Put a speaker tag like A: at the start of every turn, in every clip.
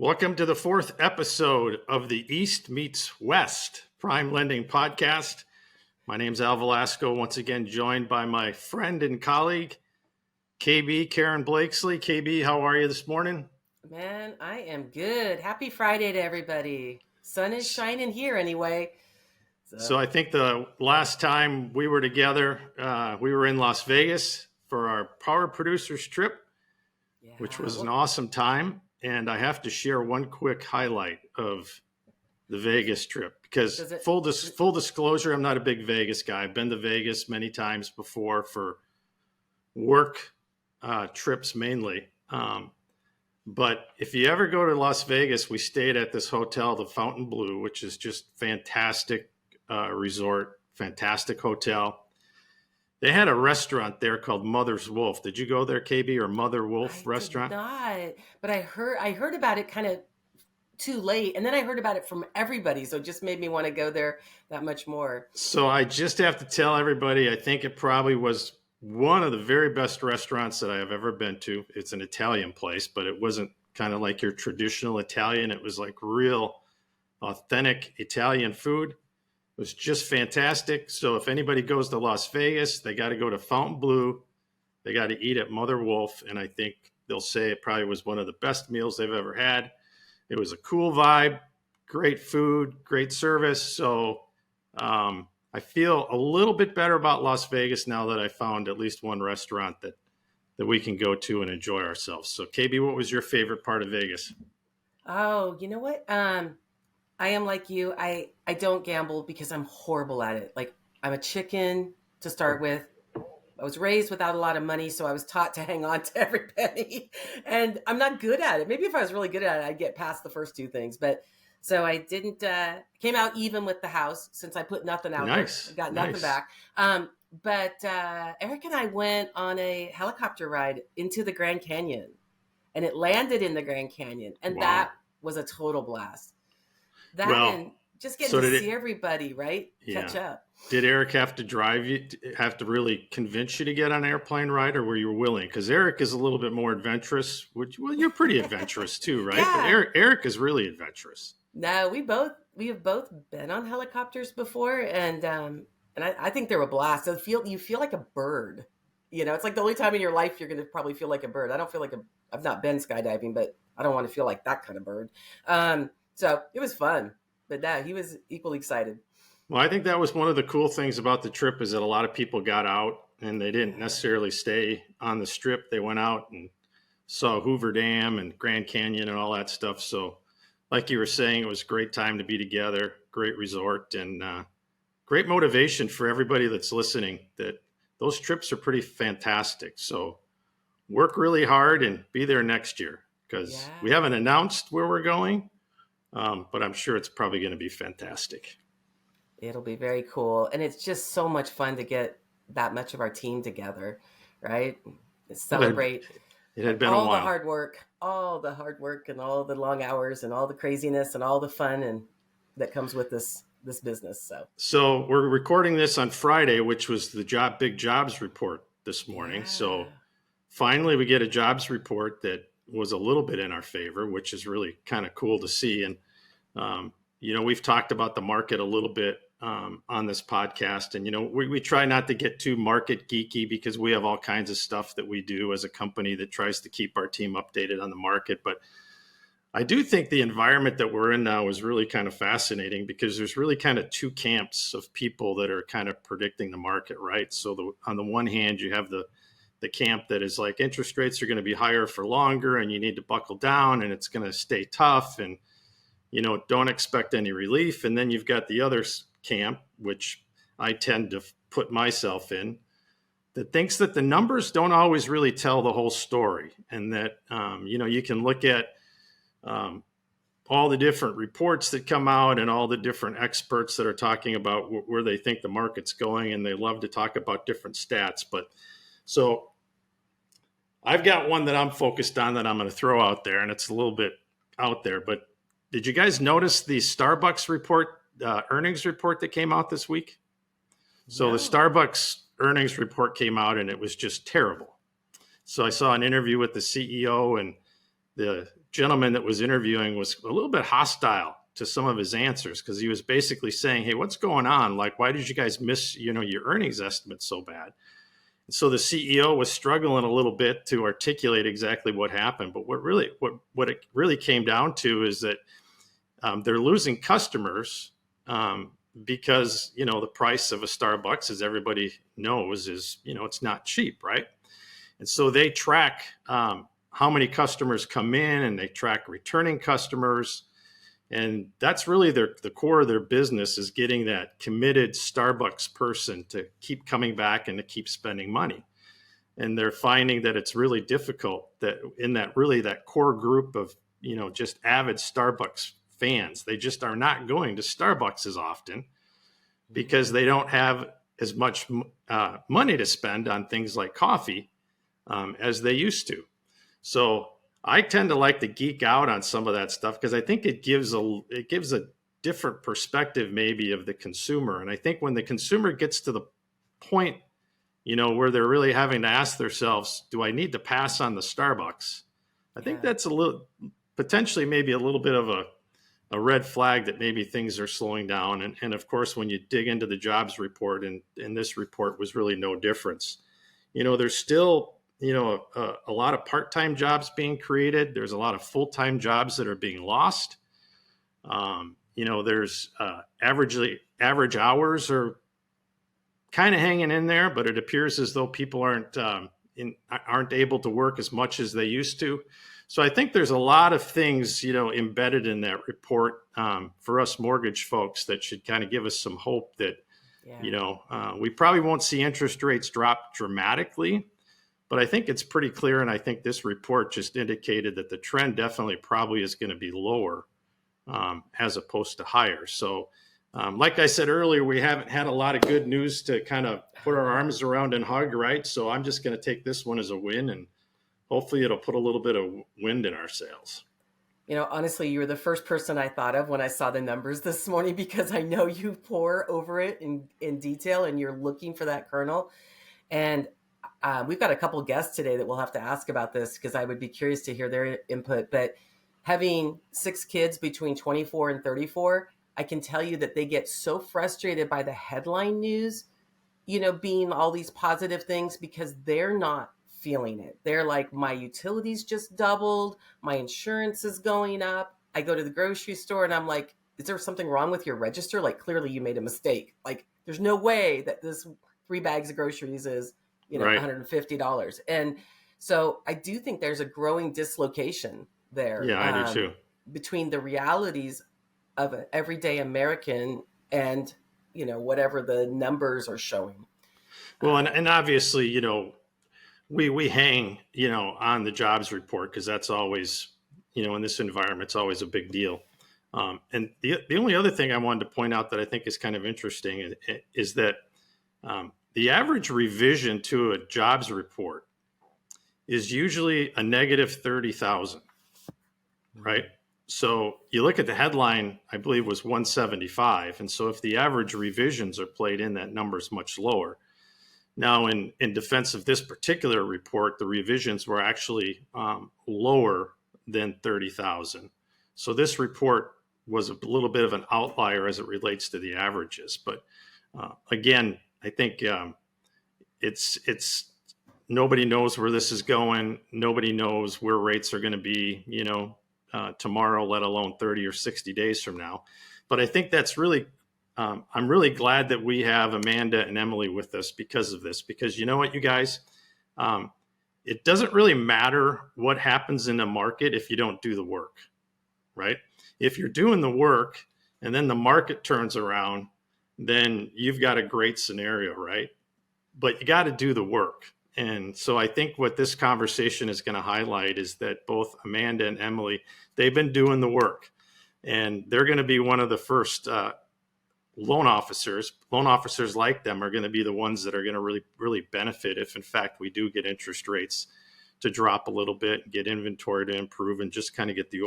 A: Welcome to the fourth episode of the East Meets West PrimeLending podcast. My name's Al Velasco, once again joined by my friend and colleague, KB Karen Blakeslee. KB, how are you this morning?
B: Man, I am good. Happy Friday to everybody. Sun is shining here anyway.
A: So I think the last time we were together, we were in Las Vegas for our Power Producers trip, which was an awesome time. And I have to share one quick highlight of the Vegas trip because full disclosure, I'm not a big Vegas guy. I've been to Vegas many times before for work trips mainly. But if you ever go to Las Vegas, we stayed at this hotel, the Fontainebleau, which is just fantastic resort, fantastic hotel. They had a restaurant there called Mother's Wolf. Did you go there, KB, or Mother Wolf restaurant?
B: I did not, but I heard about it kind of too late, and then I heard about it from everybody, so it just made me want to go there that much more.
A: So I just have to tell everybody, I think it probably was one of the very best restaurants that I have ever been to. It's an Italian place, but it wasn't kind of like your traditional Italian. It was like real authentic Italian food. It was just fantastic. So if anybody goes to Las Vegas, they got to go to Fontainebleau. They got to eat at Mother Wolf. And I think they'll say it probably was one of the best meals they've ever had. It was a cool vibe, great food, great service. So I feel a little bit better about Las Vegas now that I found at least one restaurant that we can go to and enjoy ourselves. So KB, what was your favorite part of Vegas?
B: Oh, you know what? I am like you. I don't gamble because I'm horrible at it. Like, I'm a chicken to start with. I was raised without a lot of money, so I was taught to hang on to every penny. And I'm not good at it. Maybe if I was really good at it, I'd get past the first two things. But so I didn't, came out even with the house since I put nothing out there. I got nothing back. But Eric and I went on a helicopter ride into the Grand Canyon. And it landed in the Grand Canyon. And that was a total blast. And just getting to see everybody, right?
A: Yeah.
B: Catch up.
A: Did Eric have to drive you, have to really convince you to get on an airplane ride, or were you willing? Because Eric is a little bit more adventurous. Well, you're pretty adventurous too, right?
B: Yeah.
A: But Eric is really adventurous.
B: No, we have both been on helicopters before, and I think they're a blast. So you feel like a bird. You know, it's like the only time in your life you're going to probably feel like a bird. I don't feel like I've not been skydiving, but I don't want to feel like that kind of bird. So it was fun, but he was equally excited.
A: Well, I think that was one of the cool things about the trip is that a lot of people got out and they didn't necessarily stay on the strip. They went out and saw Hoover Dam and Grand Canyon and all that stuff. So like you were saying, it was a great time to be together, great resort, and great motivation for everybody that's listening that those trips are pretty fantastic. So work really hard and be there next year because we haven't announced where we're going. But I'm sure it's probably going to be fantastic.
B: It'll be very cool. And it's just so much fun to get that much of our team together, right? Celebrate
A: it had been a while.
B: all the hard work and all the long hours and all the craziness and all the fun and that comes with this business.
A: So we're recording this on Friday, which was the big jobs report this morning. So finally we get a jobs report that was a little bit in our favor, which is really kind of cool to see. And, we've talked about the market a little bit on this podcast. And, we try not to get too market geeky because we have all kinds of stuff that we do as a company that tries to keep our team updated on the market. But I do think the environment that we're in now is really kind of fascinating because there's really kind of two camps of people that are kind of predicting the market, right? So on the one hand, you have the camp that is like interest rates are going to be higher for longer and you need to buckle down and it's going to stay tough and, don't expect any relief. And then you've got the other camp, which I tend to put myself in, that thinks that the numbers don't always really tell the whole story. And that, you can look at all the different reports that come out and all the different experts that are talking about where they think the market's going. And they love to talk about different stats, so I've got one that I'm focused on that I'm going to throw out there, and it's a little bit out there. But did you guys notice the Starbucks report, earnings report that came out this week? So the Starbucks earnings report came out, and it was just terrible. So I saw an interview with the CEO, and the gentleman that was interviewing was a little bit hostile to some of his answers, because he was basically saying, hey, what's going on? Like, why did you guys miss, your earnings estimate so bad? And so the CEO was struggling a little bit to articulate exactly what happened. But what it really came down to is that they're losing customers because, the price of a Starbucks, as everybody knows, is, it's not cheap, right? And so they track how many customers come in, and they track returning customers. And that's really the core of their business, is getting that committed Starbucks person to keep coming back and to keep spending money. And they're finding that it's really difficult that in that core group of, just avid Starbucks fans, they just are not going to Starbucks as often because they don't have as much money to spend on things like coffee as they used to. So I tend to like to geek out on some of that stuff because I think it gives a different perspective maybe of the consumer. And I think when the consumer gets to the point, where they're really having to ask themselves, do I need to pass on the Starbucks? I think that's potentially maybe a little bit of a red flag that maybe things are slowing down. And of course, when you dig into the jobs report, and this report was really no difference. There's still a lot of part-time jobs being created. There's a lot of full-time jobs that are being lost. There's average hours are kind of hanging in there, but it appears as though people aren't able to work as much as they used to. So I think there's a lot of things, embedded in that report for us mortgage folks that should kind of give us some hope that, we probably won't see interest rates drop dramatically. But I think it's pretty clear, and I think this report just indicated that the trend definitely probably is going to be lower as opposed to higher. So like I said earlier, we haven't had a lot of good news to kind of put our arms around and hug, right? So I'm just going to take this one as a win, and hopefully it'll put a little bit of wind in our sails.
B: Honestly, you were the first person I thought of when I saw the numbers this morning, because I know you pore over it in detail and you're looking for that kernel. And we've got a couple guests today that we'll have to ask about this, because I would be curious to hear their input. But having 6 kids between 24 and 34, I can tell you that they get so frustrated by the headline news, being all these positive things, because they're not feeling it. They're like, my utilities just doubled. My insurance is going up. I go to the grocery store and I'm like, is there something wrong with your register? Like, clearly you made a mistake. Like, there's no way that this 3 bags of groceries is
A: right.
B: $150. And so I do think there's a growing dislocation there.
A: Yeah, I do too. Between
B: the realities of an everyday American and, whatever the numbers are showing.
A: Well, and obviously, we hang, on the jobs report, because that's always, in this environment, it's always a big deal. And the only other thing I wanted to point out that I think is kind of interesting is that the average revision to a jobs report is usually a negative 30,000, right? So you look at the headline, I believe was 175. And so if the average revisions are played in, that number is much lower. Now, in defense of this particular report, the revisions were actually lower than 30,000. So this report was a little bit of an outlier as it relates to the averages. But again, I think it's nobody knows where this is going. Nobody knows where rates are going to be, tomorrow, let alone 30 or 60 days from now. But I think that's really, I'm really glad that we have Amanda and Emily with us because of this, because you know what, you guys, it doesn't really matter what happens in the market if you don't do the work, right? If you're doing the work and then the market turns around, then you've got a great scenario, right? But you got to do the work. And so I think what this conversation is going to highlight is that both Amanda and Emily, they've been doing the work, and they're going to be one of the first loan officers. Loan officers like them are going to be the ones that are going to really, really benefit if, in fact, we do get interest rates to drop a little bit, get inventory to improve, and just kind of get the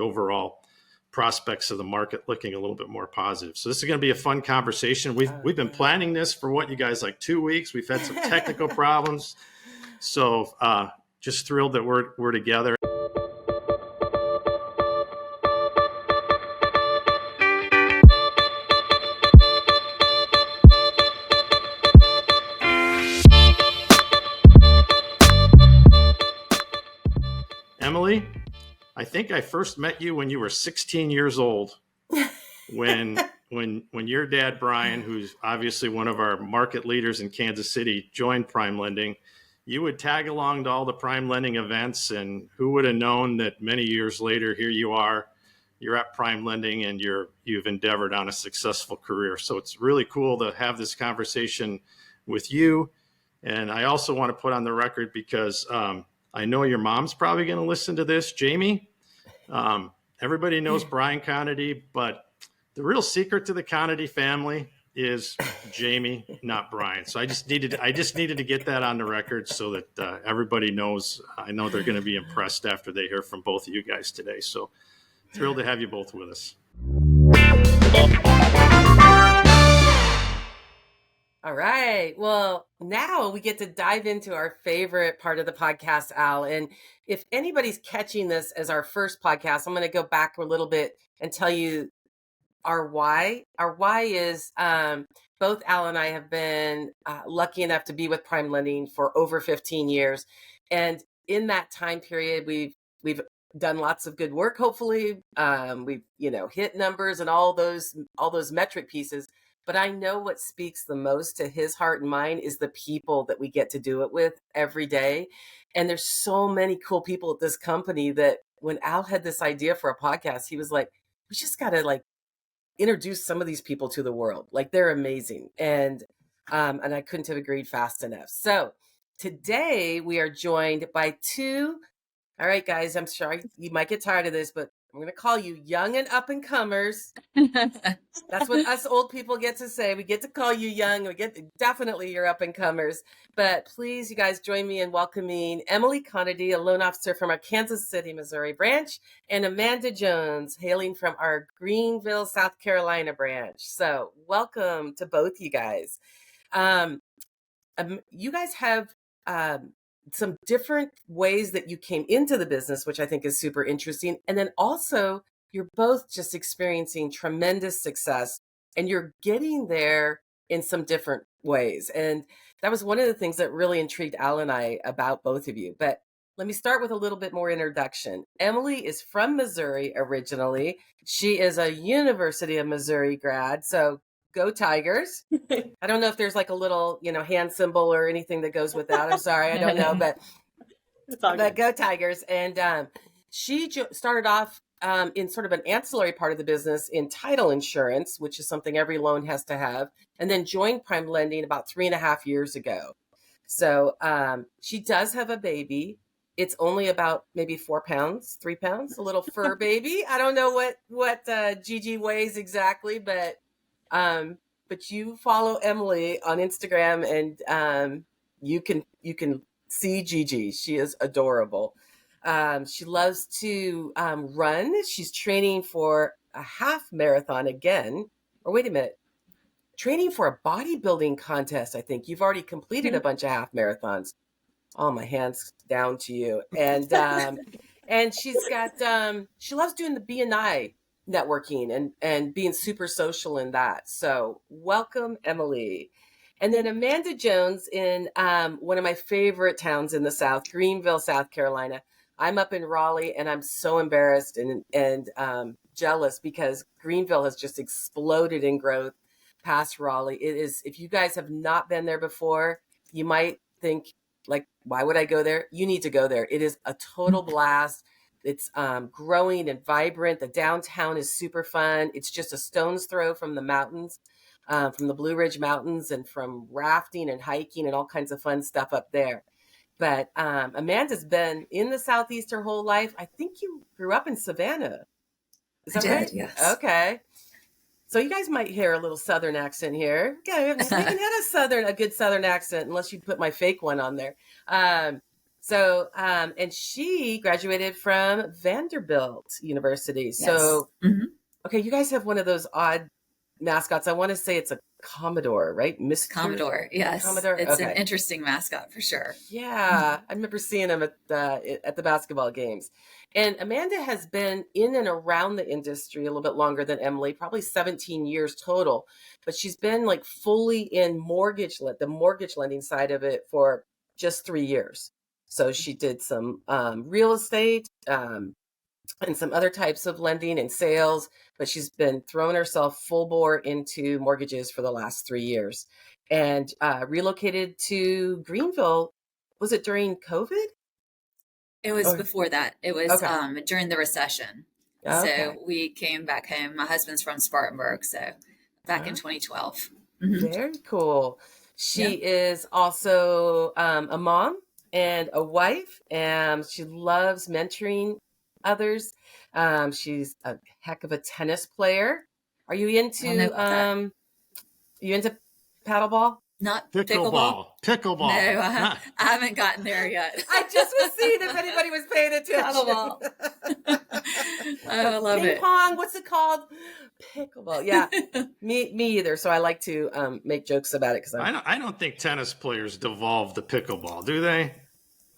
A: overall prospects of the market looking a little bit more positive. So this is going to be a fun conversation. We've been planning this for what, you guys, like 2 weeks. We've had some technical problems. So just thrilled that we're together. think I first met you when you were 16 years old. When your dad, Brian, who's obviously one of our market leaders in Kansas City, joined PrimeLending, you would tag along to all the PrimeLending events, and who would have known that many years later, here you are, you're at PrimeLending, and you've endeavored on a successful career. So it's really cool to have this conversation with you. And I also want to put on the record, because I know your mom's probably going to listen to this, Jamie. Everybody knows Brian Conaty, but the real secret to the Conaty family is Jamie, not Brian. So I just needed to get that on the record so that everybody knows. I know they're going to be impressed after they hear from both of you guys today. So thrilled to have you both with us.
B: All right. Well, now we get to dive into our favorite part of the podcast, Al. And if anybody's catching this as our first podcast, I'm going to go back a little bit and tell you our why. Our why is both Al and I have been lucky enough to be with PrimeLending for over 15 years. And in that time period, we've done lots of good work, hopefully. We've, hit numbers and all those metric pieces. But I know what speaks the most to his heart and mind is the people that we get to do it with every day. And there's so many cool people at this company that when Al had this idea for a podcast, he was like, we just got to introduce some of these people to the world. They're amazing. And I couldn't have agreed fast enough. So today we are joined by two. All right, guys, I'm sorry you might get tired of this, but I'm going to call you young and up and comers. That's what us old people get to say. We get to call you young. Definitely you're up and comers. But please, you guys, join me in welcoming Emily Conaty, a loan officer from our Kansas City, Missouri branch, and Amanda Jones, hailing from our Greenville, South Carolina branch. So welcome to both you guys. You guys have some different ways that you came into the business, which I think is super interesting. And then also, you're both just experiencing tremendous success, and you're getting there in some different ways. And that was one of the things that really intrigued Al and I about both of you. But let me start with a little bit more introduction. Emily is from Missouri originally. She is a University of Missouri grad. So go Tigers. I don't know if there's a little, hand symbol or anything that goes with that. I'm sorry. I don't know, but go Tigers. And she started off in sort of an ancillary part of the business in title insurance, which is something every loan has to have, and then joined PrimeLending about 3.5 years ago. So she does have a baby. It's only about maybe 4 pounds, 3 pounds, a little fur baby. I don't know what Gigi weighs exactly, but you follow Emily on Instagram, and you can see Gigi. She is adorable. She loves to run. She's training for a half marathon again. Or wait a minute, training for a bodybuilding contest. I think you've already completed a bunch of half marathons. Oh, my hands down to you. And and she's got she loves doing the BNI networking and being super social in that. So welcome, Emily. And then Amanda Jones in one of my favorite towns in the South, Greenville, South Carolina. I'm up in Raleigh, and I'm so embarrassed and jealous because Greenville has just exploded in growth past Raleigh. It is, if you guys have not been there before, you might think, why would I go there? You need to go there. It is a total blast. It's growing and vibrant. The downtown is super fun. It's just a stone's throw from the mountains, from the Blue Ridge Mountains, and from rafting and hiking and all kinds of fun stuff up there. But Amanda's been in the Southeast her whole life. I think you grew up in Savannah. Is that right?
C: Yes.
B: Okay. So you guys might hear a little Southern accent here. Yeah, I haven't had a good Southern accent unless you put my fake one on there. And she graduated from Vanderbilt University.
C: Yes.
B: So, okay, you guys have one of those odd mascots. I want to say it's a Commodore, right? Mr.
C: Commodore. Yes.
B: Commodore.
C: It's an interesting mascot for sure.
B: Yeah. I remember seeing him at the basketball games. And Amanda has been in and around the industry a little bit longer than Emily, probably 17 years total, but she's been fully in the mortgage lending side of it for just 3 years. So she did some real estate, and some other types of lending and sales, but she's been throwing herself full bore into mortgages for the last 3 years, and relocated to Greenville. Was it during COVID?
C: It was before that. It was
B: Okay.
C: During the recession.
B: Okay.
C: So we came back home. My husband's from Spartanburg, so back in 2012.
B: Very cool.
C: Yeah.
B: She is also a mom and a wife, and she loves mentoring others. She's a heck of a tennis player. Are you
C: I don't know about that.
B: into you into paddleball?
C: Not
A: Pickleball.
C: pickleball.
A: Pickleball.
C: No,
A: Ah,
C: I haven't gotten there yet.
B: I just was seeing if anybody was paying
C: Paddleball.
B: attention.
C: Oh, I love
B: Ping
C: it.
B: pong, what's it called? Pickleball. Yeah. Me either. So I like to make jokes about it because
A: I don't think tennis players devolve the pickleball, do they?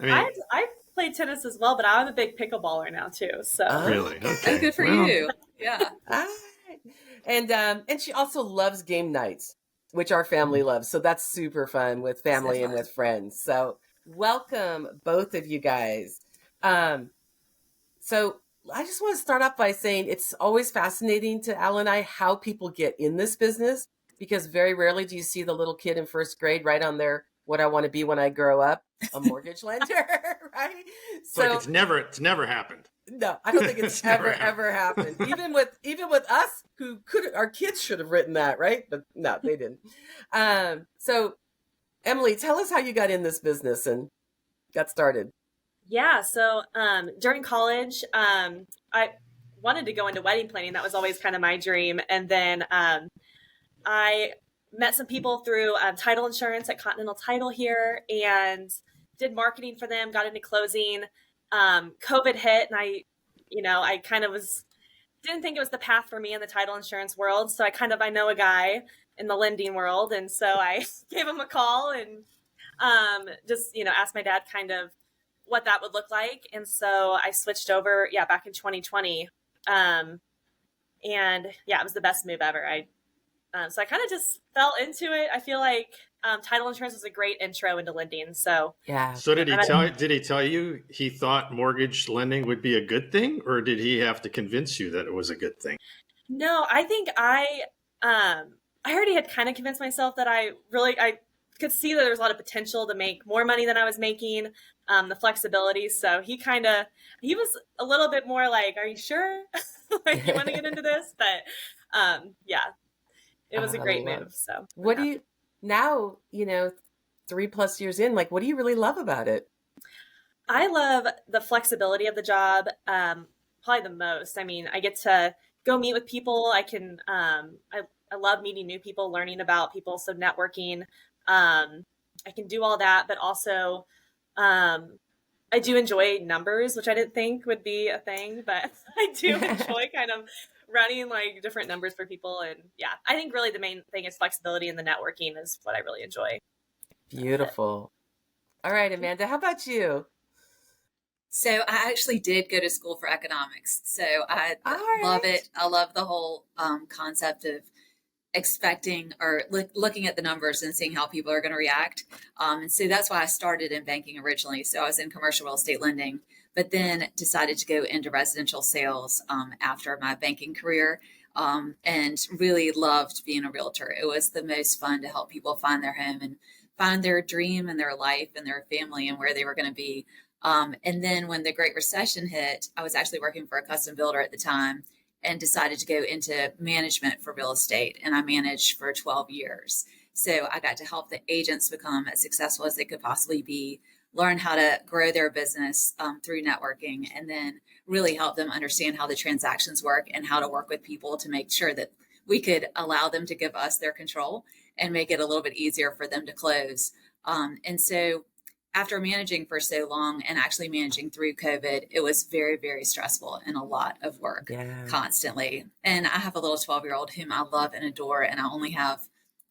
A: I mean,
D: I played tennis as well, but I'm a big pickleballer now too. So
A: really? Okay.
C: Oh, good for
A: Well,
C: you. Yeah.
B: All right. And she also loves game nights, which our family loves. So that's super fun with family
C: So
B: and
C: fun.
B: with friends. So welcome both of you guys. So I just want to start off by saying it's always fascinating to Al and I how people get in this business, because very rarely do you see the little kid in first grade right on their what I want to be when I grow up, a mortgage lender, right?
A: it's like it's never happened.
B: No, I don't think it's
A: It's never
B: ever happened. Even with us, who could our kids should have written that, right? But no, they didn't. So Emily, tell us how you got in this business and got started.
D: yeah, so during college, I wanted to go into wedding planning. That was always kind of my dream. And then I met some people through title insurance at Continental Title here and did marketing for them, got into closing. COVID hit, and I kind of didn't think it was the path for me in the title insurance world. So I know a guy in the lending world. And so I gave him a call and just, asked my dad kind of what that would look like. And so I switched over, back in 2020. And it was the best move ever. So I kind of just fell into it. I feel like title insurance was a great intro into lending. So
B: Yeah.
A: So did he tell you he thought mortgage lending would be a good thing, or did he have to convince you that it was a good thing?
D: no, I think I already had kind of convinced myself that I could see that there was a lot of potential to make more money than I was making, the flexibility. So he was a little bit more like, are you sure? Like, you want to get into this? But it was a great move. So
B: What do you now, 3+ years in, like, what do you really love about it?
D: I love the flexibility of the job, probably the most. I mean, I get to go meet with people. I can, I love meeting new people, learning about people. So networking, I can do all that, but also, I do enjoy numbers, which I didn't think would be a thing, but I do enjoy kind of running like different numbers for people. And I think really the main thing is flexibility, and the networking is what I really enjoy.
B: Beautiful. All right, Amanda, how about you?
C: So I actually did go to school for economics. So I
B: All
C: love
B: right.
C: it. I love the whole concept of expecting or looking at the numbers and seeing how people are going to react. And so that's why I started in banking originally. So I was in commercial real estate lending, but then decided to go into residential sales after my banking career, and really loved being a realtor. It was the most fun to help people find their home and find their dream and their life and their family and where they were going to be. And then when the Great Recession hit, I was actually working for a custom builder at the time and decided to go into management for real estate. And I managed for 12 years. So I got to help the agents become as successful as they could possibly be, learn how to grow their business through networking, and then really help them understand how the transactions work and how to work with people to make sure that we could allow them to give us their control and make it a little bit easier for them to close. And so after managing for so long and actually managing through COVID, it was very, very stressful and a lot of work constantly. And I have a little 12-year-old whom I love and adore, and I only have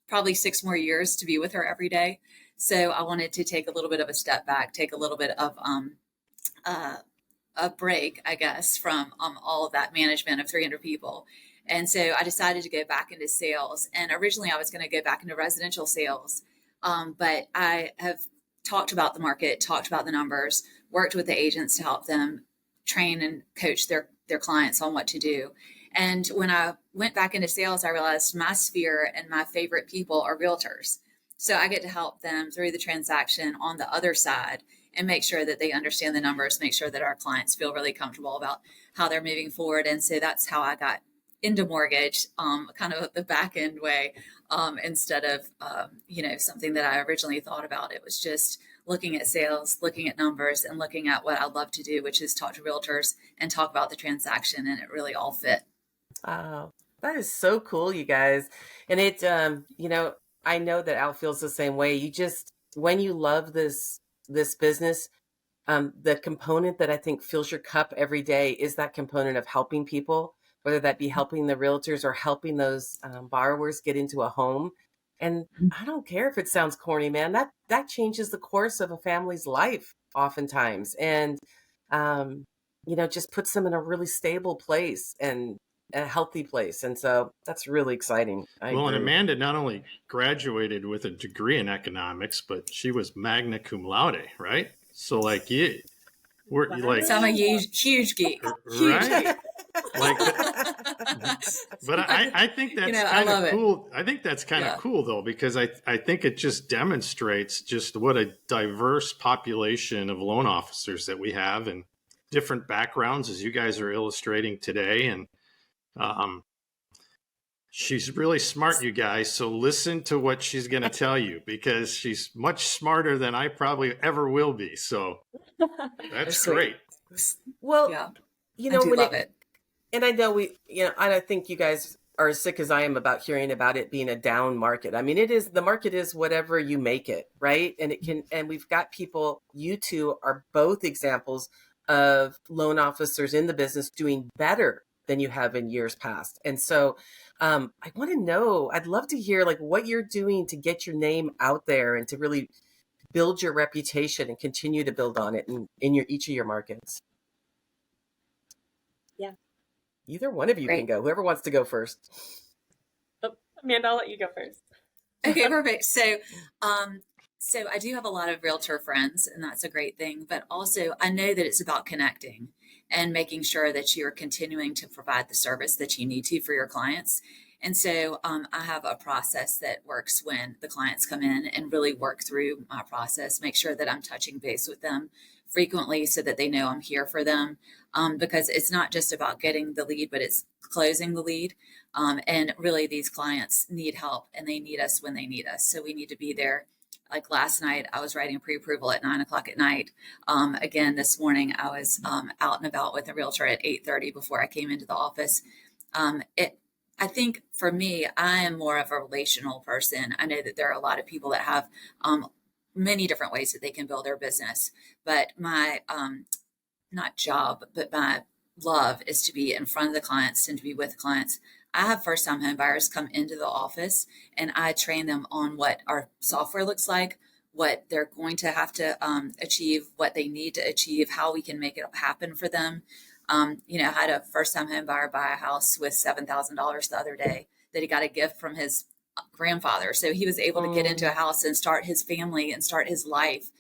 C: probably 6 more years to be with her every day. So I wanted to take a little bit of a step back, take a little bit of a break, I guess, from all of that management of 300 people. And so I decided to go back into sales. And originally I was going to go back into residential sales. But I have talked about the market, talked about the numbers, worked with the agents to help them train and coach their their clients on what to do. And when I went back into sales, I realized my sphere and my favorite people are realtors. So I get to help them through the transaction on the other side and make sure that they understand the numbers, make sure that our clients feel really comfortable about how they're moving forward. And so that's how I got into mortgage, kind of the back end way, instead of, something that I originally thought about. It was just looking at sales, looking at numbers, and looking at what I love to do, which is talk to realtors and talk about the transaction. And it really all fit.
B: Wow, that is so cool, you guys. And it, I know that Al feels the same way. You just, when you love this business, the component that I think fills your cup every day is that component of helping people, whether that be helping the realtors or helping those borrowers get into a home. And I don't care if it sounds corny, man, that changes the course of a family's life oftentimes. And, just puts them in a really stable place and a healthy place. And so that's really exciting. I
A: Well, and
B: agree.
A: Amanda not only graduated with a degree in economics, but she was magna cum laude, right? So we're
D: Wow.
A: like,
C: So I'm a huge geek. Huge
A: right?
C: geek.
A: Like, but I think that's
C: I
A: kind
C: love
A: of
C: it.
A: cool. I think that's kind of cool though, because I think it just demonstrates just what a diverse population of loan officers that we have and different backgrounds, as you guys are illustrating today. And she's really smart, you guys. So listen to what she's going to tell you, because she's much smarter than I probably ever will be. So that's great.
B: Well,
C: Yeah,
B: you
C: I
B: know,
C: do
B: when
C: love it.
B: and I know I think you guys are as sick as I am about hearing about it being a down market. I mean, the market is whatever you make it, right? And and we've got people, you two are both examples of loan officers in the business doing better than you have in years past. And so I want to know, I'd love to hear like what you're doing to get your name out there and to really build your reputation and continue to build on it in each of your markets.
D: Yeah.
B: Either one of you can
C: Great.
B: go. Whoever wants to go first.
D: Oh, Amanda, I'll let you go first.
C: Okay, perfect. So I do have a lot of realtor friends, and that's a great thing. But also, I know that it's about connecting and making sure that you're continuing to provide the service that you need to for your clients. And so I have a process that works when the clients come in and really work through my process, make sure that I'm touching base with them frequently so that they know I'm here for them. Because it's not just about getting the lead, but it's closing the lead. And really, these clients need help and they need us when they need us. So we need to be there. Like last night, I was writing pre-approval at 9:00 at night. Again, this morning, I was out and about with a realtor at 8:30 before I came into the office. I think for me, I am more of a relational person. I know that there are a lot of people that have many different ways that they can build their business, but my not job, but my love is to be in front of the clients and to be with clients. I have first-time home buyers come into the office and I train them on what our software looks like, what they're going to have to achieve, what they need to achieve, how we can make it happen for them. I had a first-time home buyer buy a house with $7,000 the other day that he got a gift from his grandfather. So he was able to get into a house and start his family and start his life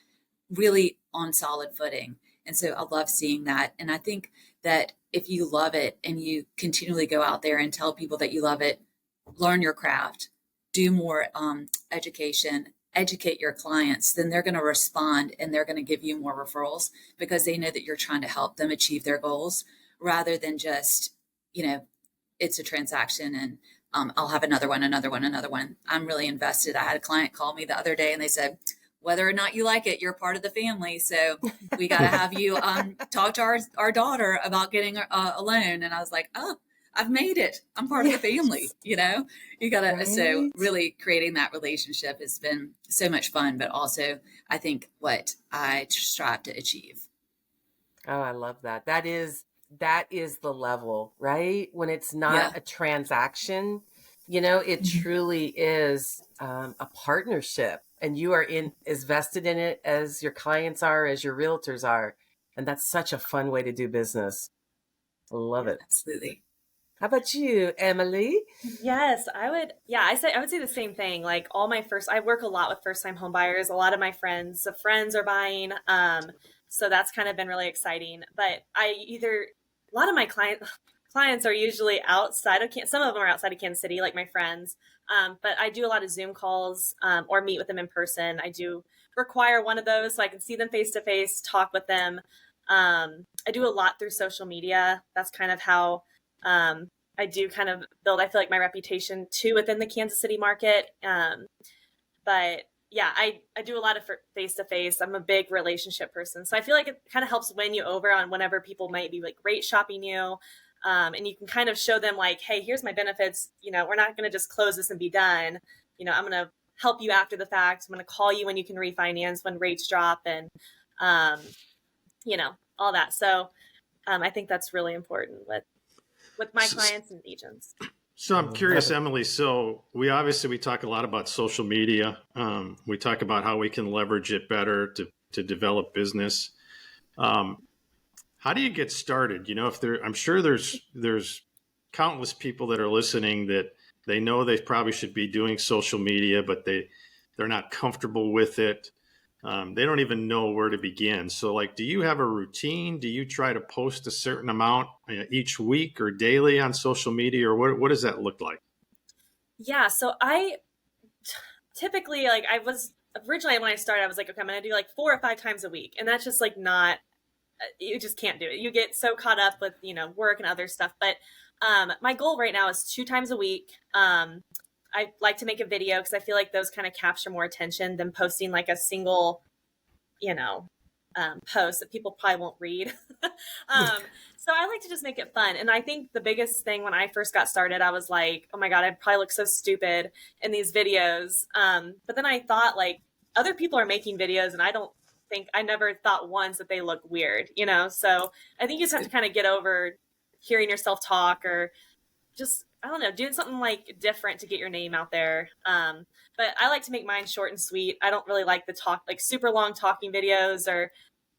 C: really on solid footing. And so I love seeing that. And I think that if you love it and you continually go out there and tell people that you love it, learn your craft, do more education, educate your clients, then they're going to respond and they're going to give you more referrals because they know that you're trying to help them achieve their goals rather than just, it's a transaction and I'll have another one. I'm really invested. I had a client call me the other day and they said, whether or not you like it, you're part of the family. So we got to have you talk to our daughter about getting a loan. And I was like, oh, I've made it. I'm part of the family. You got to,
B: Right.
C: So really creating that relationship has been so much fun, but also I think what I strive to achieve.
B: Oh, I love that. That is the level, right? When it's not a transaction, it truly is a partnership. And you are as vested in it as your clients are, as your realtors are. And that's such a fun way to do business. I love it.
C: Absolutely.
B: How about you, Emily?
D: Yes, I would. Yeah, I would say the same thing. Like I work a lot with first time home buyers. A lot of my friends are buying. So that's kind of been really exciting. But lot of my clients are usually outside of some of them are outside of Kansas City, like my friends. But I do a lot of Zoom calls or meet with them in person. I do require one of those so I can see them face to face, talk with them. I do a lot through social media. That's kind of how I do kind of build, I feel like, my reputation too within the Kansas City market. But yeah, I do a lot of face to face. I'm a big relationship person. So I feel like it kind of helps win you over on whenever people might be like rate shopping you. And you can kind of show them like, hey, here's my benefits. We're not going to just close this and be done. I'm going to help you after the fact. I'm going to call you when you can refinance, when rates drop, and, all that. So I think that's really important with my clients and agents.
A: So I'm curious, Emily. So we talk a lot about social media. We talk about how we can leverage it better to develop business. How do you get started? I'm sure there's countless people that are listening that they know they probably should be doing social media, but they're not comfortable with it. They don't even know where to begin. So do you have a routine? Do you try to post a certain amount each week or daily on social media, or what does that look like?
D: Yeah. So I typically, I was originally, when I started, I was like, okay, I'm going to do 4 or 5 times a week. And that's just not, you just can't do it. You get so caught up with, work and other stuff. But my goal right now is 2 times a week. I like to make a video because I feel like those kind of capture more attention than posting a single, post that people probably won't read. So I like to just make it fun. And I think the biggest thing when I first got started, I was like, oh my God, I probably look so stupid in these videos. But then I thought other people are making videos and I never thought once that they look weird, So I think you just have to kind of get over hearing yourself talk, or just, I don't know, doing something different to get your name out there. But I like to make mine short and sweet. I don't really like the super long talking videos, or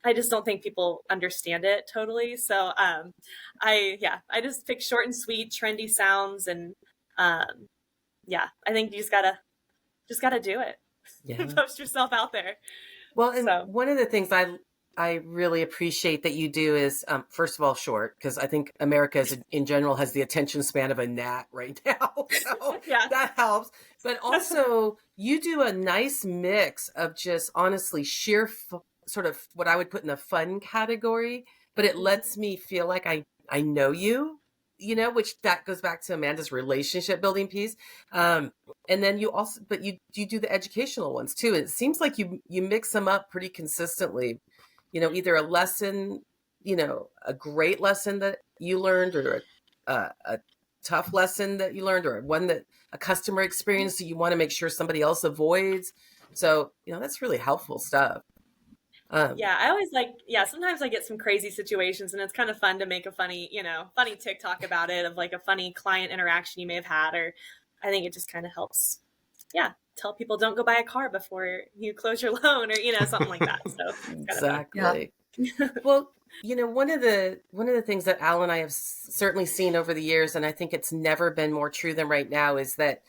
D: I just don't think people understand it totally. So I just pick short and sweet, trendy sounds, and I think you just gotta do it. Yeah. Post yourself out there.
B: Well, and one of the things I really appreciate that you do is, first of all, short, because I think America in general has the attention span of a gnat right now. So yeah, that helps. But also you do a nice mix of just honestly sheer sort of what I would put in the fun category, but it lets me feel like I know you, which that goes back to Amanda's relationship building piece. And then you also, but you do the educational ones too. It seems like you mix them up pretty consistently. Either a lesson, a great lesson that you learned, or a tough lesson that you learned, or one that a customer experience that you want to make sure somebody else avoids. So, that's really helpful stuff.
D: I always sometimes I get some crazy situations and it's kind of fun to make a funny TikTok about it, of a funny client interaction you may have had, or I think it just kind of helps. Yeah. Tell people don't go buy a car before you close your loan, or, something like that. So
B: exactly. Yeah. Well, one of the things that Al and I have certainly seen over the years, and I think it's never been more true than right now, is that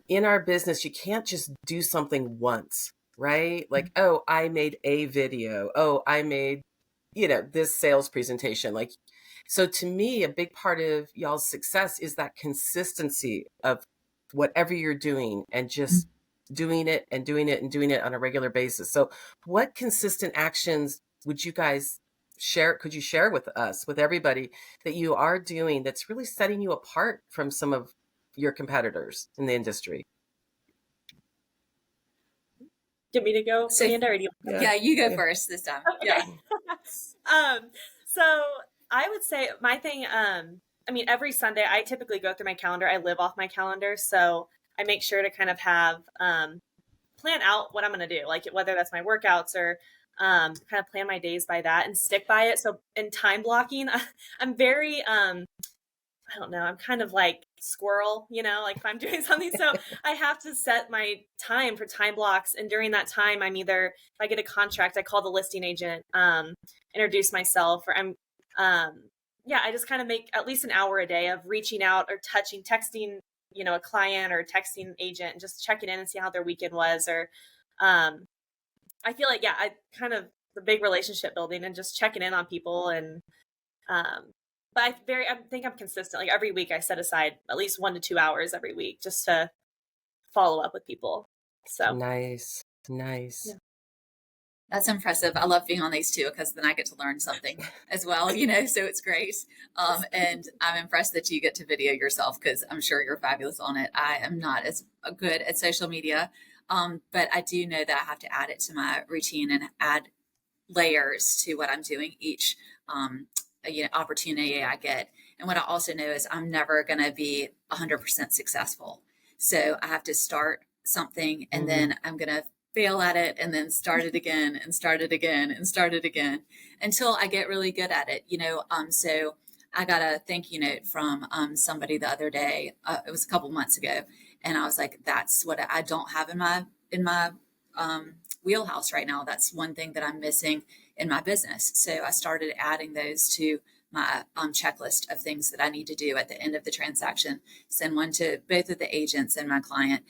B: in our business, you can't just do something once. Right? Oh, I made a video. Oh, I made, this sales presentation. So to me, a big part of y'all's success is that consistency of whatever you're doing, and just doing it and doing it and doing it on a regular basis. So what consistent actions would you guys share? Could you share with us, with everybody, that you are doing that's really setting you apart from some of your competitors in the industry?
D: Do you want me to go, Amanda, or do you?
C: Yeah, you go first this time.
D: Okay.
C: Yeah.
D: So I would say my thing, every Sunday I typically go through my calendar. I live off my calendar. So I make sure to kind of have, plan out what I'm going to do, whether that's my workouts, or kind of plan my days by that and stick by it. So in time blocking, I'm very, I don't know, I'm kind of like squirrel, if I'm doing something. So I have to set my time for time blocks. And during that time, if I get a contract, I call the listing agent, introduce myself, or I just kind of make at least an hour a day of reaching out or texting, a client or texting an agent, and just checking in and see how their weekend was. Or I feel like, I kind of the big relationship building and just checking in on people, and but I think I'm consistent. Like every week I set aside at least 1 to 2 hours every week just to follow up with people. So
B: Nice.
D: yeah.
C: That's impressive. I love being on these too because then I get to learn something as well, so it's great. And I'm impressed that you get to video yourself because I'm sure you're fabulous on it. I am not as good at social media, but I do know that I have to add it to my routine and add layers to what I'm doing each opportunity I get. And what I also know is I'm never going to be 100% successful. So I have to start something and then I'm going to fail at it and then start it again and start it again and start it again until I get really good at it. So I got a thank you note from somebody the other day. It was a couple months ago, and I was like, "That's what I don't have in my wheelhouse right now. That's one thing that I'm missing in my business." So I started adding those to my checklist of things that I need to do at the end of the transaction. Send one to both of the agents and my client.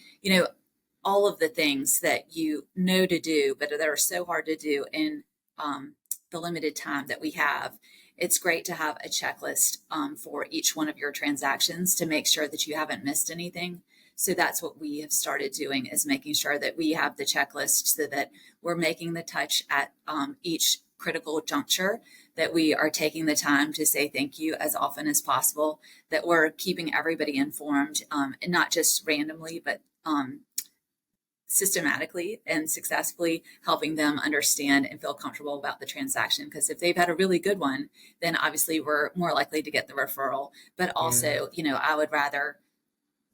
C: All of the things that you know to do, but that are so hard to do in the limited time that we have. It's great to have a checklist for each one of your transactions to make sure that you haven't missed anything. So that's what we have started doing, is making sure that we have the checklist so that we're making the touch at each critical juncture, that we are taking the time to say thank you as often as possible, that we're keeping everybody informed, and not just randomly, but systematically and successfully helping them understand and feel comfortable about the transaction. Because if they've had a really good one, then obviously we're more likely to get the referral. But also, I would rather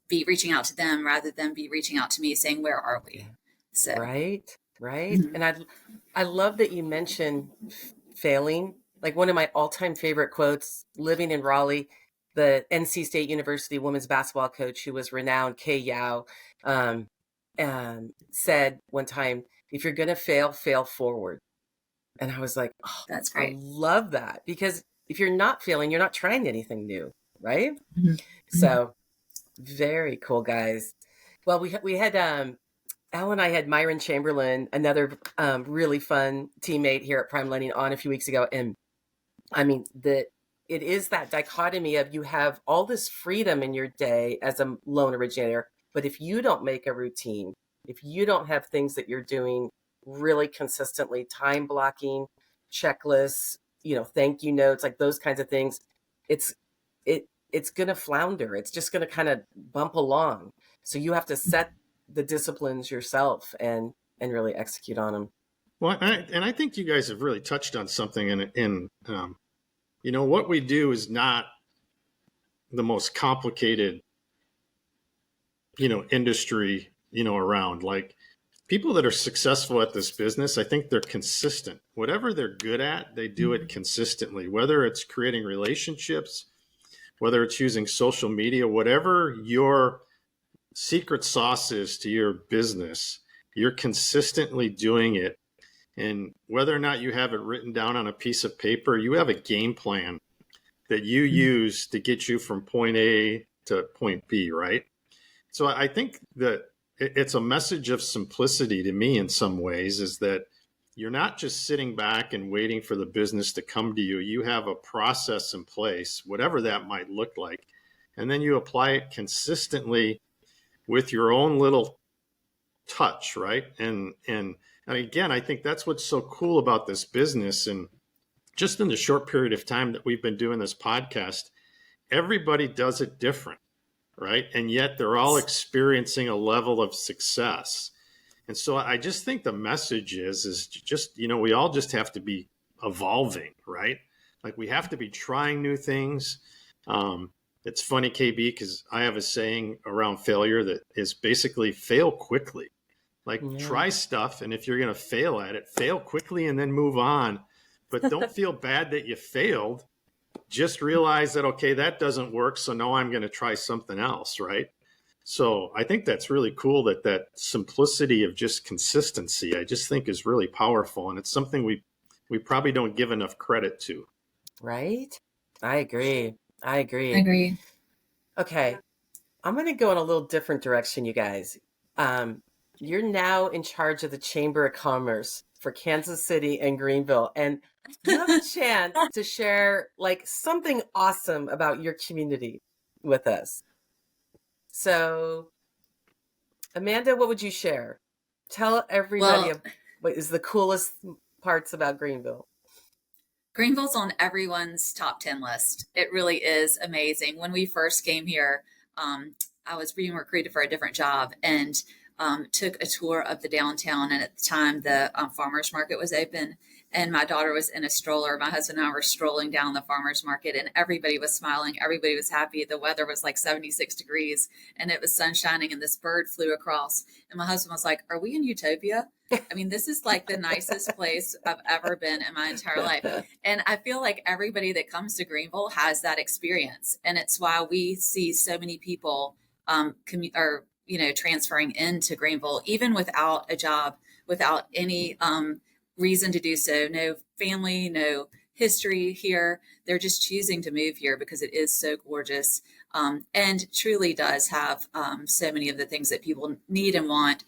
C: be reaching out to them rather than be reaching out to me saying, where are we? So
B: Right. And I love that you mentioned failing. Like one of my all-time favorite quotes, living in Raleigh, the NC State University women's basketball coach, who was renowned, Kay Yao, said one time, if you're going to fail, fail forward. And I was like, oh,
C: that's
B: I
C: great.
B: love that, because if you're not failing, you're not trying anything new, right?
C: Mm-hmm.
B: So very cool, guys. Well, we had Al and I had Myron Chamberlain, another really fun teammate here at PrimeLending, on a few weeks ago. And I mean, it is that dichotomy of, you have all this freedom in your day as a loan originator, but if you don't make a routine, if you don't have things that you're doing really consistently, time blocking, checklists, thank you notes, like those kinds of things, it's going to flounder. It's just going to kind of bump along. So you have to set the disciplines yourself and really execute on them.
A: Well, I think you guys have really touched on something in what we do is not the most complicated, industry, around. Like, people that are successful at this business, I think they're consistent. Whatever they're good at, they do it consistently, whether it's creating relationships, whether it's using social media, whatever your secret sauce is to your business, you're consistently doing it. And whether or not you have it written down on a piece of paper, you have a game plan that you use to get you from point A to point B, right? So I think that it's a message of simplicity to me in some ways, is that you're not just sitting back and waiting for the business to come to you. You have a process in place, whatever that might look like. And then you apply it consistently with your own little touch, right? And again, I think that's what's so cool about this business. And just in the short period of time that we've been doing this podcast, everybody does it different, right? And yet they're all experiencing a level of success. And so I just think the message is just, we all just have to be evolving, right? Like, we have to be trying new things. It's funny, KB, because I have a saying around failure that is basically fail quickly. Like, try stuff, and if you're going to fail at it, fail quickly and then move on. But don't feel bad that you failed. Just realize that, okay, that doesn't work, so now I'm going to try something else, right? So I think that's really cool, that simplicity of just consistency, I just think is really powerful. And it's something we probably don't give enough credit to.
B: Right? I agree.
C: I agree.
B: Okay. I'm going to go in a little different direction, you guys. you're now in charge of the Chamber of Commerce for Kansas City and Greenville. And you have a chance to share like something awesome about your community with us. So, Amanda, what would you share? Tell everybody
C: Well,
B: what is the coolest parts about Greenville.
C: Greenville's on everyone's top 10 list. It really is amazing. When we first came here, I was being recruited for a different job and took a tour of the downtown. And at the time, the farmers market was open. And my daughter was in a stroller. My husband and I were strolling down the farmers market, and everybody was smiling. Everybody was happy. The weather was like 76 degrees, and it was sun shining, and this bird flew across. And my husband was like, "Are we in Utopia?" I mean, this is like the nicest place I've ever been in my entire life. And I feel like everybody that comes to Greenville has that experience. And it's why we see so many people transferring into Greenville, even without a job, without any reason to do so. No family, no history here. They're just choosing to move here because it is so gorgeous, and truly does have so many of the things that people need and want,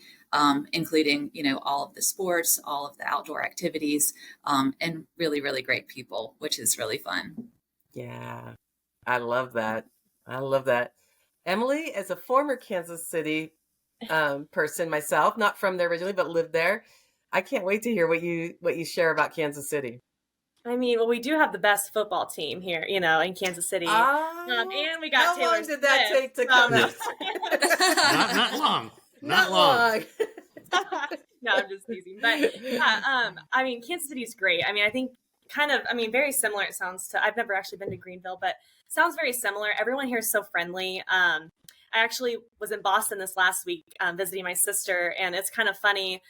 C: including, all of the sports, all of the outdoor activities, and really, really great people, which is really fun.
B: Yeah, I love that. I love that. Emily, as a former Kansas City person myself, not from there originally, but lived there, I can't wait to hear what you share about Kansas City.
D: I mean, well, we do have the best football team here, in Kansas City. And we got
B: how
D: Taylor
B: long did that
D: Swift.
B: take to come out?
A: Not long.
B: Not long.
D: No, I'm just teasing. But yeah, I mean, Kansas City is great. I mean, I think very similar. It sounds to, I've never actually been to Greenville, but it sounds very similar. Everyone here is so friendly. I actually was in Boston this last week, visiting my sister, and it's kind of funny.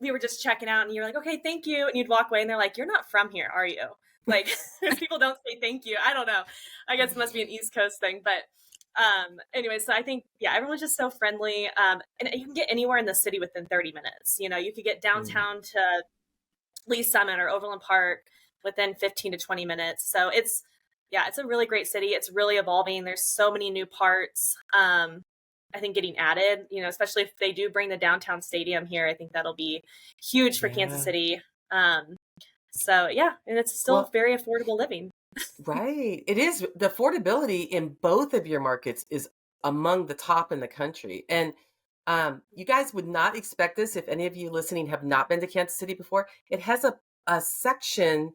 D: We were just checking out, and you're like, "Okay, thank you," and you'd walk away, and they're like, "You're not from here, are you?" Like, people don't say thank you. I don't know. I guess it must be an East Coast thing, but anyway, so I think, everyone's just so friendly. And you can get anywhere in the city within 30 minutes. You could get downtown to Lee Summit or Overland Park within 15 to 20 minutes. So it's a really great city. It's really evolving. There's so many new parts, I think, getting added, especially if they do bring the downtown stadium here. I think that'll be huge for Kansas City. And it's still very affordable living.
B: Right. It is. The affordability in both of your markets is among the top in the country. And you guys would not expect this if any of you listening have not been to Kansas City before. It has a section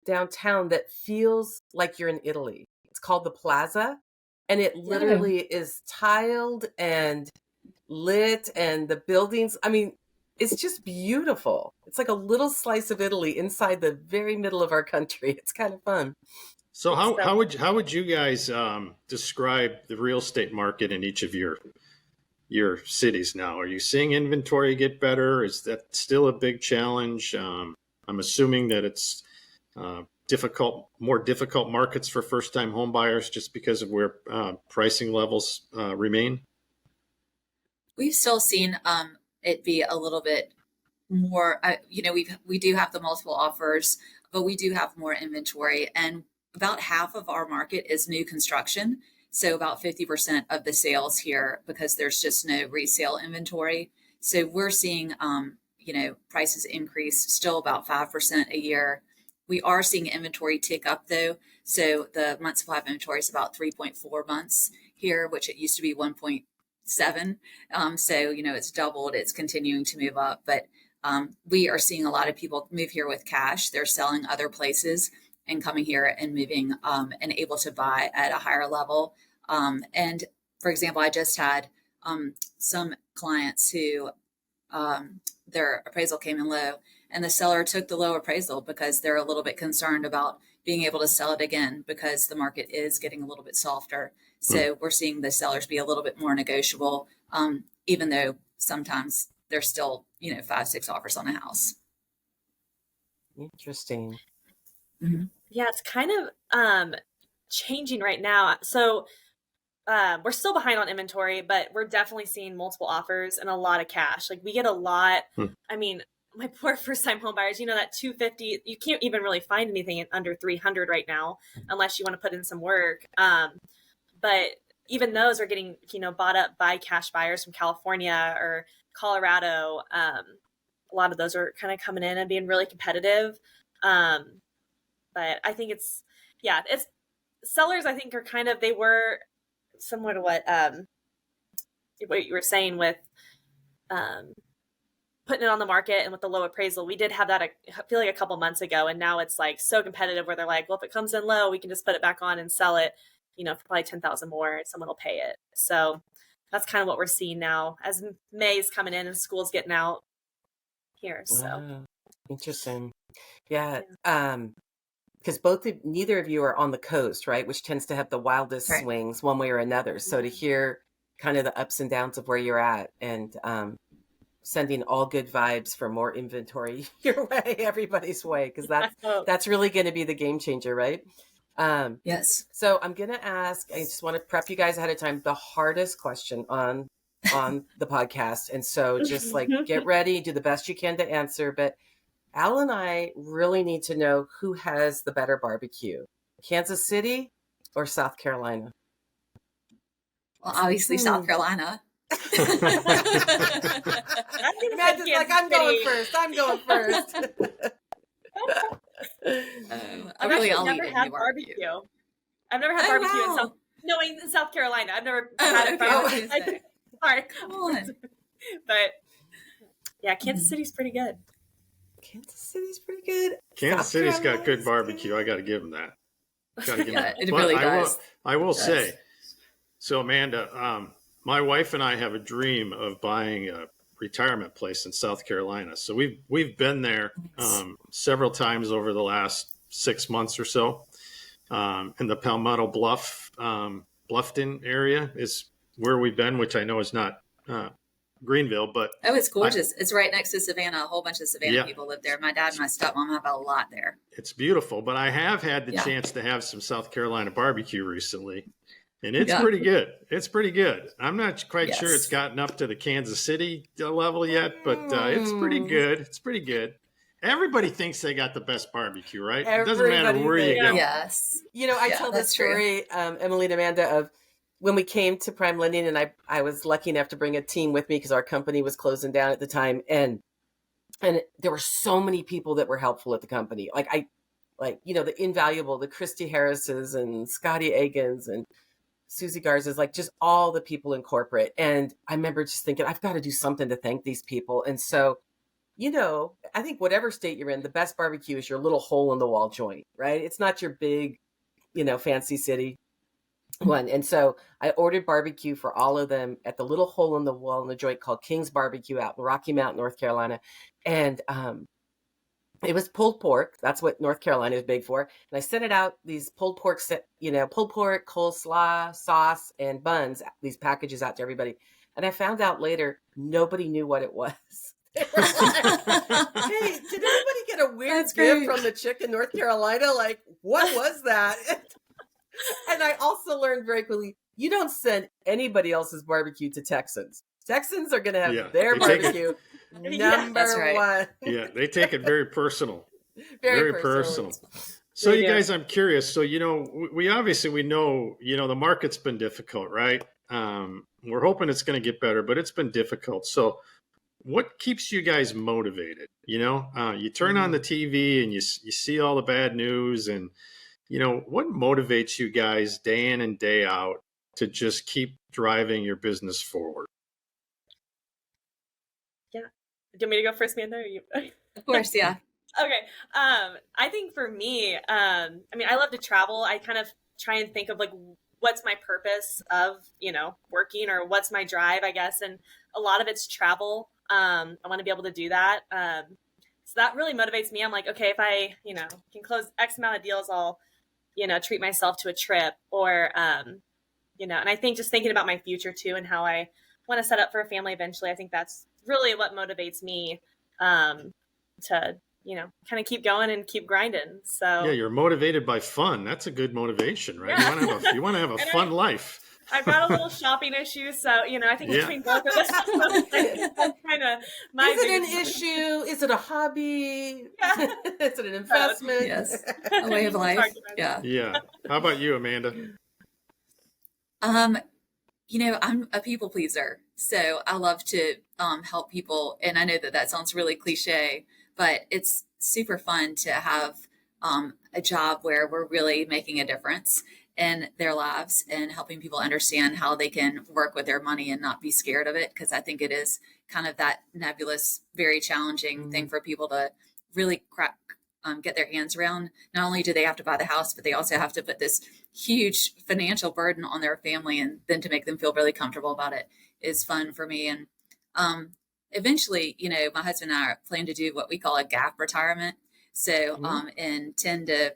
B: downtown that feels like you're in Italy. It's called the Plaza. And it literally is tiled and lit, and the buildings, I mean, it's just beautiful. It's like a little slice of Italy inside the very middle of our country. It's kind of fun.
A: So how would you guys describe the real estate market in each of your cities now? Are you seeing inventory get better? Is that still a big challenge? I'm assuming that it's more difficult markets for first-time home buyers just because of where pricing levels remain.
C: We've still seen it be a little bit more. We do have the multiple offers, but we do have more inventory, and about half of our market is new construction. So about 50% of the sales here, because there's just no resale inventory. So we're seeing prices increase still about 5% a year. We are seeing inventory tick up though. So the months supply of inventory is about 3.4 months here, which it used to be 1.7. So, it's doubled, it's continuing to move up, but we are seeing a lot of people move here with cash. They're selling other places and coming here and moving and able to buy at a higher level. And for example, I just had some clients who their appraisal came in low, and the seller took the low appraisal because they're a little bit concerned about being able to sell it again because the market is getting a little bit softer. So we're seeing the sellers be a little bit more negotiable, even though sometimes there's still, 5-6 offers on a house.
B: Interesting.
C: Mm-hmm.
D: Yeah, it's kind of changing right now. So we're still behind on inventory, but we're definitely seeing multiple offers and a lot of cash. Like, we get a lot. I mean, my poor first-time home buyers, that 250, you can't even really find anything under 300 right now, unless you want to put in some work. But even those are getting, bought up by cash buyers from California or Colorado. A lot of those are kind of coming in and being really competitive. But I think it's sellers, I think, are kind of, they were similar to what you were saying with putting it on the market and with the low appraisal. We did have that, I feel like, a couple months ago, and now it's like so competitive where they're like, well, if it comes in low, we can just put it back on and sell it, for probably 10,000 more, and someone will pay it. So that's kind of what we're seeing now as May's coming in and school's getting out here. So
B: interesting. Yeah. Because neither of you are on the coast, right? Which tends to have the wildest swings one way or another. So to hear kind of the ups and downs of where you're at, and sending all good vibes for more inventory your way, everybody's way, because that's really going to be the game changer, right?
C: Yes.
B: So I'm going to ask, I just want to prep you guys ahead of time, the hardest question on the podcast. And so just like get ready, do the best you can to answer. But Al and I really need to know who has the better barbecue, Kansas City or South Carolina?
C: Well, obviously South Carolina.
B: Imagine like, I'm going first.
C: I've
D: never had barbecue. I've never had barbecue in South Carolina. I've never had it. Sorry.
C: Come on.
D: But yeah, Kansas City's pretty good.
A: Kansas City's got good barbecue. I got to give them that.
C: It really does.
A: I will say, so Amanda, my wife and I have a dream of buying a retirement place in South Carolina. So we've been there several times over the last 6 months or so. In the Palmetto Bluffton area is where we've been, which I know is not Greenville, but
C: it's gorgeous. It's right next to Savannah. A whole bunch of Savannah people live there. My dad and my stepmom have a lot there.
A: It's beautiful, but I have had the chance to have some South Carolina barbecue recently, and it's pretty good. It's pretty good. I'm not quite sure it's gotten up to the Kansas City level yet, but it's pretty good. It's pretty good. Everybody thinks they got the best barbecue, right? It doesn't matter where you go.
C: Yes.
B: I tell this story, Emily and Amanda, of when we came to PrimeLending, and I was lucky enough to bring a team with me because our company was closing down at the time. And there were so many people that were helpful at the company. The invaluable, the Christy Harrises and Scotty Agans and Susie Garza's, like just all the people in corporate. And I remember just thinking, I've got to do something to thank these people. And so, I think whatever state you're in, the best barbecue is your little hole in the wall joint, right? It's not your big, fancy city one. And so I ordered barbecue for all of them at the little hole in the wall in the joint called King's Barbecue out in Rocky Mount, North Carolina. And it was pulled pork. That's what North Carolina is big for. And I sent it out, these pulled pork, coleslaw, sauce, and buns, these packages out to everybody. And I found out later, nobody knew what it was. They were like, hey, did anybody get a weird gift from the chick in North Carolina? Like, what was that? And I also learned very quickly, you don't send anybody else's barbecue to Texans. Texans are going to have their barbecue number one.
A: Yeah, they take it very personal. Very personal. So you guys, I'm curious. So, we obviously know, the market's been difficult, right? We're hoping it's going to get better, but it's been difficult. So what keeps you guys motivated? You turn on the TV and you see all the bad news, and what motivates you guys day in and day out to just keep driving your business forward?
D: Yeah. Do you want me to go first, Amanda? Or you?
C: Of course, yeah.
D: Okay. I think for me, I love to travel. I kind of try and think of like, what's my purpose of, working, or what's my drive, I guess. And a lot of it's travel. I want to be able to do that. So that really motivates me. I'm like, okay, if I, can close X amount of deals, I'll, treat myself to a trip, or, and I think just thinking about my future too, and how I want to set up for a family eventually. I think that's really what motivates me, to, kind of keep going and keep grinding. So
A: you're motivated by fun. That's a good motivation, right? Yeah. You want to have a fun life.
D: I've got a little shopping issue, so I think between both of us, that's kind of my.
B: Is it an issue? Is it a hobby? Yeah. Is it an investment?
C: Yes, a way of life. Yeah.
A: Yeah. How about you, Amanda?
C: I'm a people pleaser, so I love to help people. And I know that that sounds really cliche, but it's super fun to have a job where we're really making a difference in their lives and helping people understand how they can work with their money and not be scared of it. Because I think it is kind of that nebulous, very challenging thing for people to really crack, get their hands around. Not only do they have to buy the house, but they also have to put this huge financial burden on their family, and then to make them feel really comfortable about it is fun for me. And eventually, my husband and I plan to do what we call a gap retirement. So in 10 to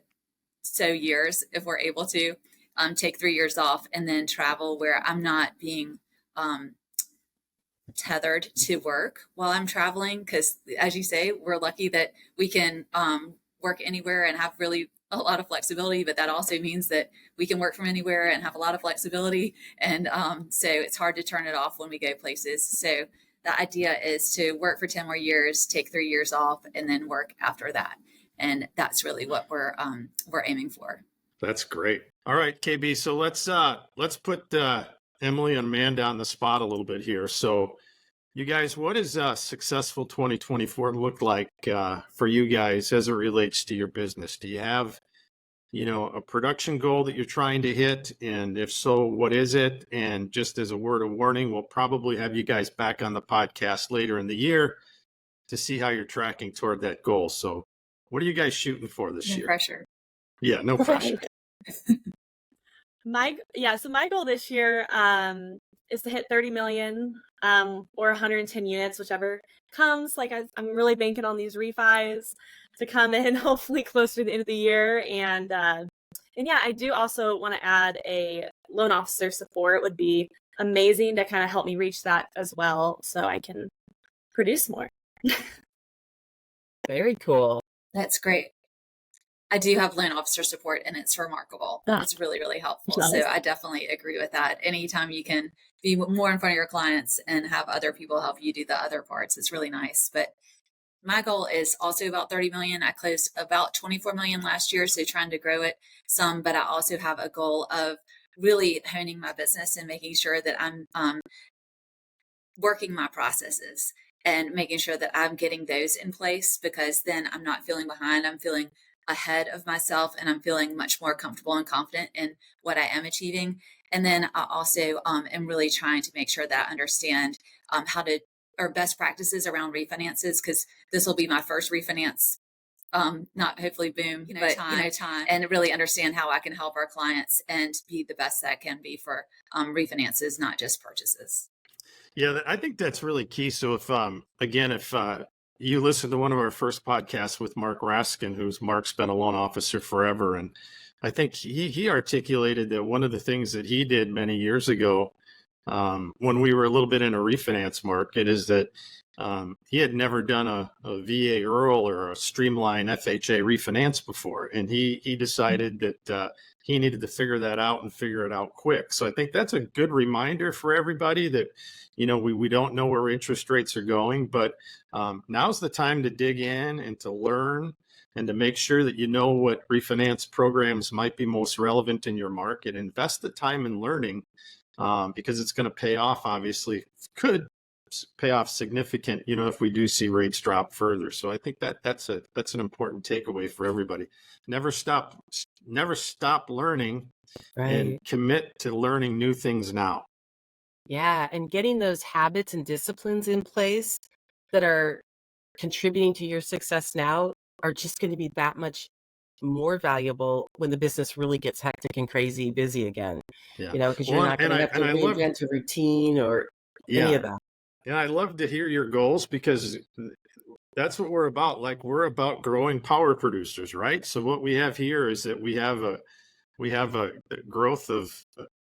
C: so years, if we're able to, take 3 years off and then travel where I'm not being tethered to work while I'm traveling. Because as you say, we're lucky that we can work anywhere and have really a lot of flexibility, but that also means that we can work from anywhere and have a lot of flexibility. And so it's hard to turn it off when we go places. So the idea is to work for 10 more years, take 3 years off, and then work after that. And that's really what we're aiming for.
A: That's great. All right, KB. So let's put Emily and Amanda on the spot a little bit here. So you guys, what does successful 2024 look like for you guys as it relates to your business? Do you have, a production goal that you're trying to hit? And if so, what is it? And just as a word of warning, we'll probably have you guys back on the podcast later in the year to see how you're tracking toward that goal. So what are you guys shooting for this year?
C: No pressure.
A: Yeah, no pressure.
D: So my goal this year is to hit 30 million or 110 units, whichever comes. Like I'm really banking on these refis to come in hopefully closer to the end of the year. And yeah, I do also want to add a loan officer support. Would be amazing to kind of help me reach that as well, so I can produce more.
B: Very cool.
C: That's great. I do have loan officer support, and it's remarkable. It's really, really helpful.
B: Nice.
C: So I definitely agree with that. Anytime you can be more in front of your clients and have other people help you do the other parts, it's really nice. But my goal is also about 30 million. I closed about 24 million last year, so trying to grow it some. But I also have a goal of really honing my business and making sure that I'm working my processes and making sure that I'm getting those in place, because then I'm not feeling behind. I'm feeling ahead of myself, and I'm feeling much more comfortable and confident in what I am achieving. And then I also am really trying to make sure that I understand or best practices around refinances, because this will be my first refinance, not hopefully boom, but time, and really understand how I can help our clients and be the best that I can be for refinances, not just purchases.
A: Yeah, I think that's really key. So if you listen to one of our first podcasts with Mark Raskin, Mark's been a loan officer forever. And I think he articulated that one of the things that he did many years ago when we were a little bit in a refinance market is that he had never done a VA IRRRL or a streamline FHA refinance before. And he decided that he needed to figure that out and figure it out quick. So I think that's a good reminder for everybody that, we don't know where interest rates are going, but now's the time to dig in and to learn and to make sure that you know what refinance programs might be most relevant in your market. Invest the time in learning because it's going to pay off, obviously. Could pay off significant, if we do see rates drop further. So I think that's an important takeaway for everybody. Never stop learning, right, and commit to learning new things now.
B: Yeah, and getting those habits and disciplines in place that are contributing to your success now are just going to be that much more valuable when the business really gets hectic and crazy busy again.
A: Yeah.
B: Because you're not going to have to reinvent a routine or any of that.
A: And I love to hear your goals, because that's what we're about. Like, we're about growing power producers, right? So what we have here is that we have a growth of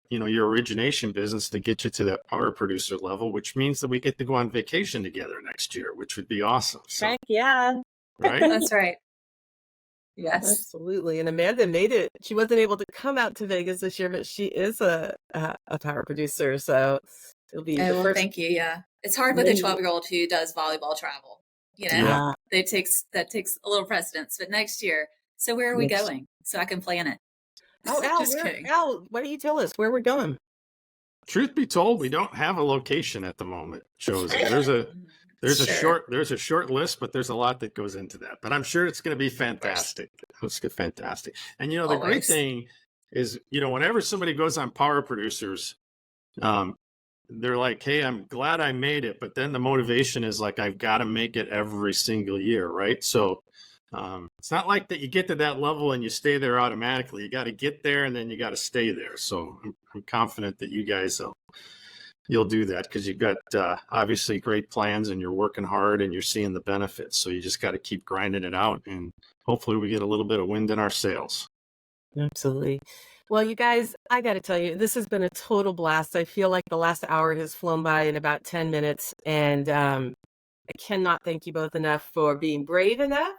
A: your origination business to get you to that power producer level, which means that we get to go on vacation together next year, which would be awesome. So,
D: heck yeah.
A: Right?
C: That's right. Yes,
B: absolutely. And Amanda made it. She wasn't able to come out to Vegas this year, but she is a power producer. So it'll be the first.
C: Thank you. Yeah. It's hard with a 12-year-old who does volleyball travel. That takes a little precedence. But next year, so where are we going? So I can plan it.
B: Al, why don't you tell us where we're going?
A: truth be told, we don't have a location at the moment, Josie. There's a short list, but there's a lot that goes into that. But I'm sure it's going to be fantastic. It's fantastic. And the
C: Always.
A: great thing is, whenever somebody goes on Power Producers, they're like, hey, I'm glad I made it. But then the motivation is like, I've got to make it every single year, right? So it's not like that you get to that level and you stay there automatically. You got to get there and then you got to stay there. So I'm confident that you guys you'll do that because you've got obviously great plans and you're working hard and you're seeing the benefits. So you just got to keep grinding it out and hopefully we get a little bit of wind in our sails.
B: Absolutely. Well, you guys, I got to tell you, this has been a total blast. I feel like the last hour has flown by in about 10 minutes. And I cannot thank you both enough for being brave enough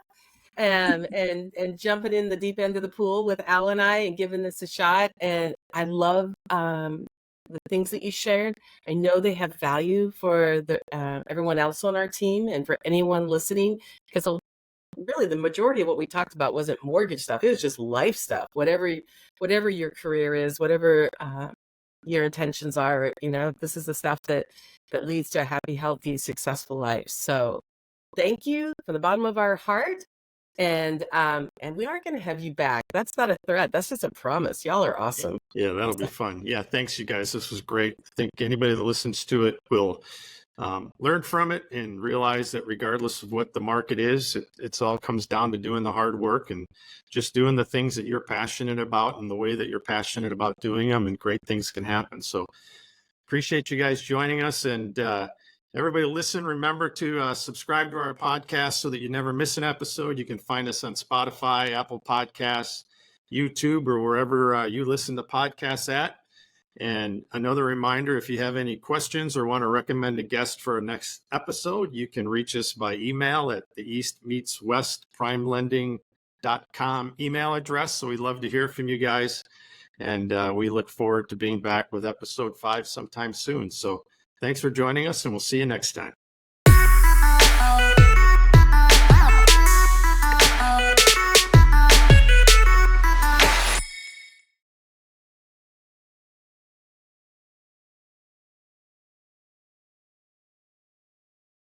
B: and jumping in the deep end of the pool with Al and I and giving this a shot. And I love the things that you shared. I know they have value for everyone else on our team and for anyone listening, because really the majority of what we talked about wasn't mortgage stuff. It was just life stuff, whatever your career is, whatever your intentions are, this is the stuff that leads to a happy, healthy, successful life. So thank you from the bottom of our heart. And we are going to have you back. That's not a threat. That's just a promise. Y'all are awesome.
A: Yeah, that'll be fun. Yeah, thanks, you guys. This was great. I think anybody that listens to it will learn from it and realize that regardless of what the market is, it's all comes down to doing the hard work and just doing the things that you're passionate about and the way that you're passionate about doing them, and great things can happen. So appreciate you guys joining us. And everybody listen, remember to subscribe to our podcast so that you never miss an episode. You can find us on Spotify, Apple Podcasts, YouTube, or wherever you listen to podcasts at. And another reminder, if you have any questions or want to recommend a guest for our next episode, you can reach us by email at the East Meets West PrimeLending.com email address. So we'd love to hear from you guys. And we look forward to being back with episode 5 sometime soon. So thanks for joining us, and we'll see you next time.